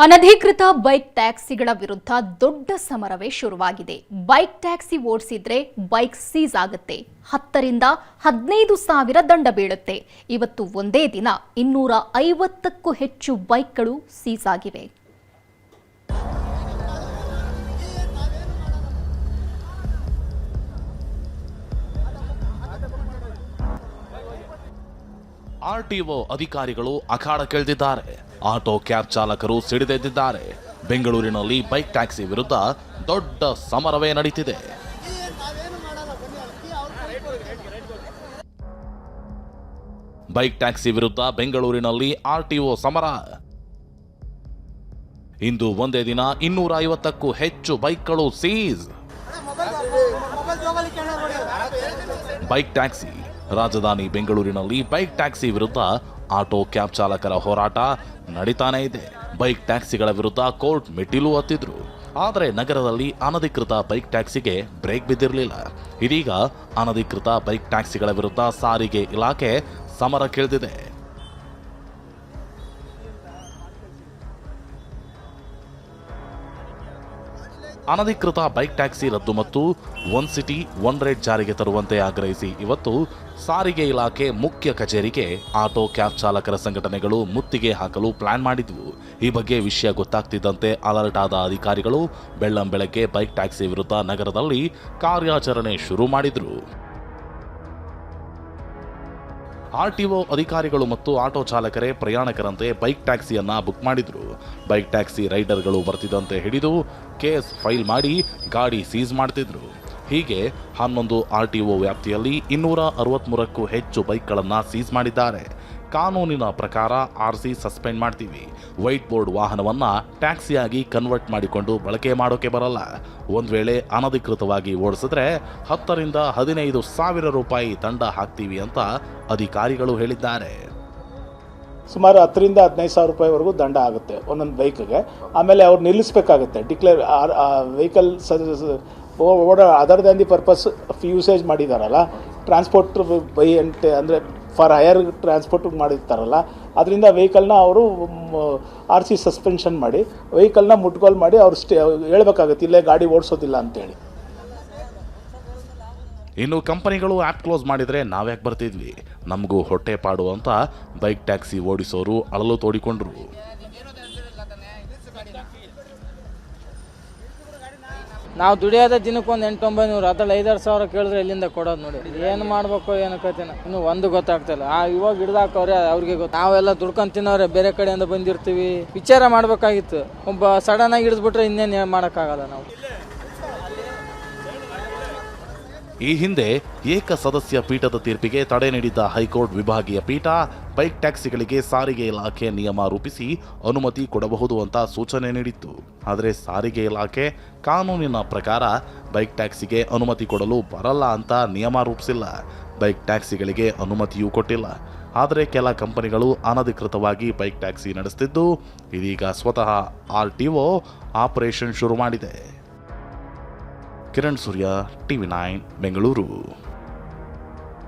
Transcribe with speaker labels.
Speaker 1: ಅನಧಿಕೃತ ಬೈಕ್ ಟ್ಯಾಕ್ಸಿಗಳ ವಿರುದ್ಧ ದೊಡ್ಡ ಸಮರವೇ ಶುರುವಾಗಿದೆ. ಬೈಕ್ ಟ್ಯಾಕ್ಸಿ ಓಡಿಸಿದ್ರೆ ಬೈಕ್ ಸೀಸ್ ಆಗುತ್ತೆ, 10 ರಿಂದ 15 ಸಾವಿರ ದಂಡ ಬೀಳುತ್ತೆ. ಇವತ್ತು ಒಂದೇ ದಿನ 250ಕ್ಕೂ ಹೆಚ್ಚು ಬೈಕ್ಗಳು ಸೀಸ್ ಆಗಿವೆ.
Speaker 2: ಆರ್ಟಿಒ ಅಧಿಕಾರಿಗಳು ಅಖಾಡಕ್ಕಿಳಿದಿದ್ದಾರೆ. ಆಟೋ ಕ್ಯಾಬ್ ಚಾಲಕರು ಸಿಡಿದೆದ್ದಿದ್ದಾರೆ. ಬೆಂಗಳೂರಿನಲ್ಲಿ ಬೈಕ್ ಟ್ಯಾಕ್ಸಿ ವಿರುದ್ಧ ದೊಡ್ಡ ಸಮರವೇ ನಡೀತಿದೆ. ಬೈಕ್ ಟ್ಯಾಕ್ಸಿ ವಿರುದ್ಧ ಬೆಂಗಳೂರಿನಲ್ಲಿ ಆರ್ಟಿಒ ಸಮರ. ಇಂದು ಒಂದೇ ದಿನ 250ಕ್ಕೂ ಹೆಚ್ಚು ಬೈಕ್ಗಳು ಸೀಸ್. ಬೈಕ್ ಟ್ಯಾಕ್ಸಿ ರಾಜಧಾನಿ ಬೆಂಗಳೂರಿನಲ್ಲಿ ಬೈಕ್ ಟ್ಯಾಕ್ಸಿ ವಿರುದ್ಧ ಆಟೋ ಕ್ಯಾಬ್ ಚಾಲಕರ ಹೋರಾಟ ನಡೀತಾನೇ ಇದೆ. ಬೈಕ್ ಟ್ಯಾಕ್ಸಿಗಳ ವಿರುದ್ಧ ಕೋರ್ಟ್ ಮೆಟ್ಟಿಲು ಹತ್ತಿದ್ರು. ಆದರೆ ನಗರದಲ್ಲಿ ಅನಧಿಕೃತ ಬೈಕ್ ಟ್ಯಾಕ್ಸಿಗೆ ಬ್ರೇಕ್ ಬಿದ್ದಿರಲಿಲ್ಲ. ಇದೀಗ ಅನಧಿಕೃತ ಬೈಕ್ ಟ್ಯಾಕ್ಸಿಗಳ ವಿರುದ್ಧ ಸಾರಿಗೆ ಇಲಾಖೆ ಸಮರಕ್ಕಿಳಿದಿದೆ. ಅನಧಿಕೃತ ಬೈಕ್ ಟ್ಯಾಕ್ಸಿ ರದ್ದು ಮತ್ತು ಒನ್ ಸಿಟಿ ಒನ್ ರೇಟ್ ಜಾರಿಗೆ ತರುವಂತೆ ಆಗ್ರಹಿಸಿ ಇವತ್ತು ಸಾರಿಗೆ ಇಲಾಖೆ ಮುಖ್ಯ ಕಚೇರಿಗೆ ಆಟೋ ಕ್ಯಾಬ್ ಚಾಲಕರ ಸಂಘಟನೆಗಳು ಮುತ್ತಿಗೆ ಹಾಕಲು ಪ್ಲಾನ್ ಮಾಡಿದ್ವು. ಈ ಬಗ್ಗೆ ವಿಷಯ ಗೊತ್ತಾಗ್ತಿದ್ದಂತೆ ಅಲರ್ಟ್ ಆದ ಅಧಿಕಾರಿಗಳು ಬೆಳ್ಳಂಬೆಳಗ್ಗೆ ಬೈಕ್ ಟ್ಯಾಕ್ಸಿ ವಿರುದ್ಧ ನಗರದಲ್ಲಿ ಕಾರ್ಯಾಚರಣೆ ಶುರು ಮಾಡಿದ್ರು. ಆರ್ಟಿಒ ಅಧಿಕಾರಿಗಳು ಮತ್ತು ಆಟೋ ಚಾಲಕರೇ ಪ್ರಯಾಣಿಕರಂತೆ ಬೈಕ್ ಟ್ಯಾಕ್ಸಿಯನ್ನ ಬುಕ್ ಮಾಡಿದ್ರು. ಬೈಕ್ ಟ್ಯಾಕ್ಸಿ ರೈಡರ್ಗಳು ಬರ್ತಿದ್ದಂತೆ ಹಿಡಿದು ಕೇಸ್ ಫೈಲ್ ಮಾಡಿ ಗಾಡಿ ಸೀಸ್ ಮಾಡ್ತಿದ್ರು. ಹೀಗೆ 11 ಆರ್ಟಿಒ ವ್ಯಾಪ್ತಿಯಲ್ಲಿ 263ಕ್ಕೂ ಹೆಚ್ಚು ಬೈಕ್ಗಳನ್ನು ಸೀಸ್ ಮಾಡಿದ್ದಾರೆ. ಕಾನೂನಿನ ಪ್ರಕಾರ ಆರ್ಸಿ ಸಸ್ಪೆಂಡ್ ಮಾಡ್ತೀವಿ. ವೈಟ್ ಬೋರ್ಡ್ ವಾಹನವನ್ನ ಟ್ಯಾಕ್ಸಿಯಾಗಿ ಕನ್ವರ್ಟ್ ಮಾಡಿಕೊಂಡು ಬಳಕೆ ಮಾಡೋಕೆ ಬರಲ್ಲ. ಒಂದ್ ವೇಳೆ ಅನಧಿಕೃತವಾಗಿ ಓಡಿಸಿದ್ರೆ 10 ರಿಂದ 15 ಸಾವಿರ ರೂಪಾಯಿ ದಂಡ ಹಾಕ್ತೀವಿ ಅಂತ ಅಧಿಕಾರಿಗಳು ಹೇಳಿದ್ದಾರೆ.
Speaker 3: ಸುಮಾರು 10 ರಿಂದ 15 ಸಾವಿರ ರೂಪಾಯಿವರೆಗೂ ದಂಡ ಆಗುತ್ತೆ ಒಂದೊಂದು ಬೈಕ್ಗೆ. ಆಮೇಲೆ ಅವ್ರು ನಿಲ್ಲಿಸಬೇಕಾಗುತ್ತೆ. Declare vehicle other than the purpose of usage ಮಾಡಿದಾರಲ್ಲ, ಟ್ರಾನ್ಸ್ಪೋರ್ಟ್ ಬೈ ಅಂದರೆ ಫಾರ್ ಹೈಯರ್ ಟ್ರಾನ್ಸ್ಪೋರ್ಟ್ ಮಾಡಿರ್ತಾರಲ್ಲ, ಅದರಿಂದ ವೆಹಿಕಲ್ನ ಅವರು ಆರ್ ಸಿ ಸಸ್ಪೆನ್ಷನ್ ಮಾಡಿ ವೆಹಿಕಲ್ನ ಮುಟ್ಗೋಲ್ ಮಾಡಿ ಅವ್ರು ಹೇಳ್ಬೇಕಾಗುತ್ತೆ ಇಲ್ಲೇ ಗಾಡಿ ಓಡಿಸೋದಿಲ್ಲ ಅಂತೇಳಿ.
Speaker 2: ಇನ್ನು ಕಂಪನಿಗಳು ಆ್ಯಪ್ ಕ್ಲೋಸ್ ಮಾಡಿದರೆ ನಾವ್ಯಾಕೆ ಬರ್ತಿದ್ವಿ, ನಮಗೂ ಹೊಟ್ಟೆ ಪಾಡು ಅಂತ ಬೈಕ್ ಟ್ಯಾಕ್ಸಿ ಓಡಿಸೋರು ಅಳಲು ತೋಡಿಕೊಂಡ್ರು.
Speaker 4: ನಾವು ದುಡಿಯೋದ ದಿನಕ್ಕೊಂದು 800-900, ಅದ್ರಲ್ಲಿ 5-6 ಸಾವಿರ ಕೇಳಿದ್ರೆ ಎಲ್ಲಿಂದ ಕೊಡೋದು ನೋಡಿ. ಏನು ಮಾಡ್ಬೇಕು ಏನು ಕತೆನ ಇನ್ನು ಒಂದು ಗೊತ್ತಾಗ್ತಿಲ್ಲ. ಇವಾಗ ಹಿಡ್ದಾಕವ್ರೆ ಅವ್ರಿಗೆ ಗೊತ್ತು. ನಾವೆಲ್ಲ ದುಡ್ಕೊಂಡು ತಿನ್ನೋರೆ ಬೇರೆ ಕಡೆಯಿಂದ ಬಂದಿರ್ತೀವಿ. ವಿಚಾರ ಮಾಡಬೇಕಾಗಿತ್ತು. ಒಬ್ಬ ಸಡನ್ ಆಗಿ ಹಿಡಿದ್ಬಿಟ್ರೆ ಇನ್ನೇನು ಮಾಡೋಕ್ಕಾಗಲ್ಲ ನಾವು.
Speaker 2: ಈ ಹಿಂದೆ ಏಕ ಸದಸ್ಯ ಪೀಠದ ತೀರ್ಪಿಗೆ ತಡೆ ನೀಡಿದ್ದ ಹೈಕೋರ್ಟ್ ವಿಭಾಗೀಯ ಪೀಠ ಬೈಕ್ ಟ್ಯಾಕ್ಸಿಗಳಿಗೆ ಸಾರಿಗೆ ಇಲಾಖೆ ನಿಯಮ ರೂಪಿಸಿ ಅನುಮತಿ ಕೊಡಬಹುದು ಅಂತ ಸೂಚನೆ ನೀಡಿತ್ತು. ಆದರೆ ಸಾರಿಗೆ ಇಲಾಖೆ ಕಾನೂನಿನ ಪ್ರಕಾರ ಬೈಕ್ ಟ್ಯಾಕ್ಸಿಗೆ ಅನುಮತಿ ಕೊಡಲು ಬರಲ್ಲ ಅಂತ ನಿಯಮ ರೂಪಿಸಿಲ್ಲ. ಬೈಕ್ ಟ್ಯಾಕ್ಸಿಗಳಿಗೆ ಅನುಮತಿಯೂ ಕೊಟ್ಟಿಲ್ಲ. ಆದರೆ ಕೆಲ ಕಂಪನಿಗಳು ಅನಧಿಕೃತವಾಗಿ ಬೈಕ್ ಟ್ಯಾಕ್ಸಿ ನಡೆಸುತ್ತಿದ್ದು ಇದೀಗ ಸ್ವತಃ ಆರ್ಟಿಒ ಆಪರೇಷನ್ ಶುರು ಮಾಡಿದೆ. ಕಿರಣ್ ಸೂರ್ಯ, TV9 ಬೆಂಗಳೂರು.